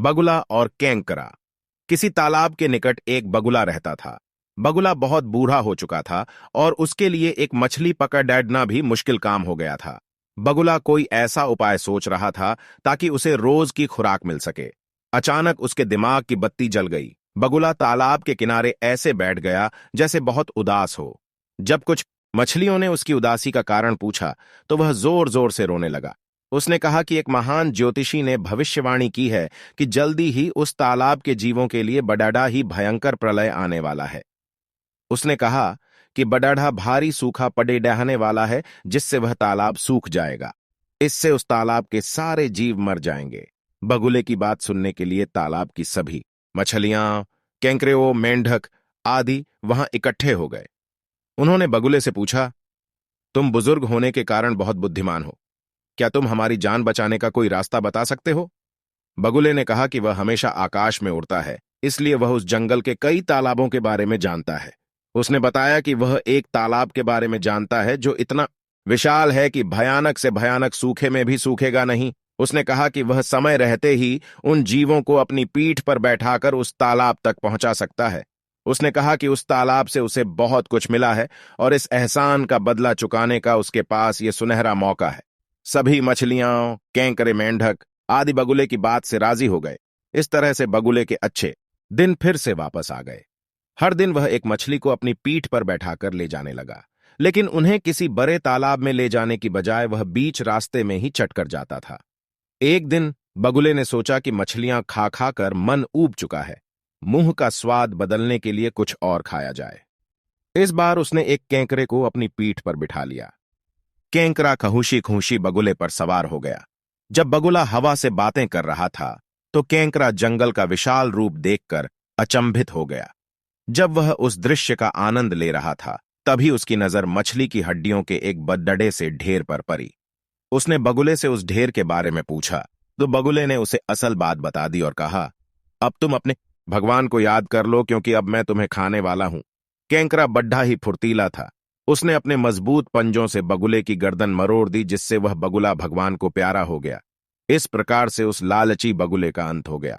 बगुला और केंकरा। किसी तालाब के निकट एक बगुला रहता था। बगुला बहुत बूढ़ा हो चुका था और उसके लिए एक मछली पकड़ना भी मुश्किल काम हो गया था। बगुला कोई ऐसा उपाय सोच रहा था ताकि उसे रोज की खुराक मिल सके। अचानक उसके दिमाग की बत्ती जल गई। बगुला तालाब के किनारे ऐसे बैठ गया जैसे बहुत उदास हो। जब कुछ मछलियों ने उसकी उदासी का कारण पूछा तो वह जोर जोर से रोने लगा। उसने कहा कि एक महान ज्योतिषी ने भविष्यवाणी की है कि जल्दी ही उस तालाब के जीवों के लिए बड़ा ही भयंकर प्रलय आने वाला है। उसने कहा कि बड़ा भारी सूखा पड़े डहने वाला है जिससे वह तालाब सूख जाएगा। इससे उस तालाब के सारे जीव मर जाएंगे। बगुले की बात सुनने के लिए तालाब की सभी मछलियां, केंकरे, मेंढक आदि वहां इकट्ठे हो गए। उन्होंने बगुले से पूछा, तुम बुजुर्ग होने के कारण बहुत बुद्धिमान हो, क्या तुम हमारी जान बचाने का कोई रास्ता बता सकते हो? बगुले ने कहा कि वह हमेशा आकाश में उड़ता है, इसलिए वह उस जंगल के कई तालाबों के बारे में जानता है। उसने बताया कि वह एक तालाब के बारे में जानता है जो इतना विशाल है कि भयानक से भयानक सूखे में भी सूखेगा नहीं। उसने कहा कि वह समय रहते ही उन जीवों को अपनी पीठ पर बैठाकर उस तालाब तक पहुंचा सकता है। उसने कहा कि उस तालाब से उसे बहुत कुछ मिला है और इस एहसान का बदला चुकाने का उसके पास ये सुनहरा मौका है। सभी मछलियां, केंकरे, मेंढक आदि बगुले की बात से राजी हो गए। इस तरह से बगुले के अच्छे दिन फिर से वापस आ गए। हर दिन वह एक मछली को अपनी पीठ पर बैठाकर ले जाने लगा, लेकिन उन्हें किसी बड़े तालाब में ले जाने की बजाय वह बीच रास्ते में ही चटकर जाता था। एक दिन बगुले ने सोचा कि मछलियां खा खा कर मन ऊब चुका है, मुंह का स्वाद बदलने के लिए कुछ और खाया जाए। इस बार उसने एक केंकरे को अपनी पीठ पर बिठा लिया। केंकरा खहुशी खुशी बगुले पर सवार हो गया। जब बगुला हवा से बातें कर रहा था तो केंकरा जंगल का विशाल रूप देखकर अचंभित हो गया। जब वह उस दृश्य का आनंद ले रहा था तभी उसकी नजर मछली की हड्डियों के एक बड़े से ढेर पर पड़ी। उसने बगुले से उस ढेर के बारे में पूछा तो बगुले ने उसे असल बात बता दी और कहा, अब तुम अपने भगवान को याद कर लो क्योंकि अब मैं तुम्हें खाने वाला हूं। केंकरा बड्ढा ही फुर्तीला था। उसने अपने मजबूत पंजों से बगुले की गर्दन मरोड़ दी जिससे वह बगुला भगवान को प्यारा हो गया। इस प्रकार से उस लालची बगुले का अंत हो गया।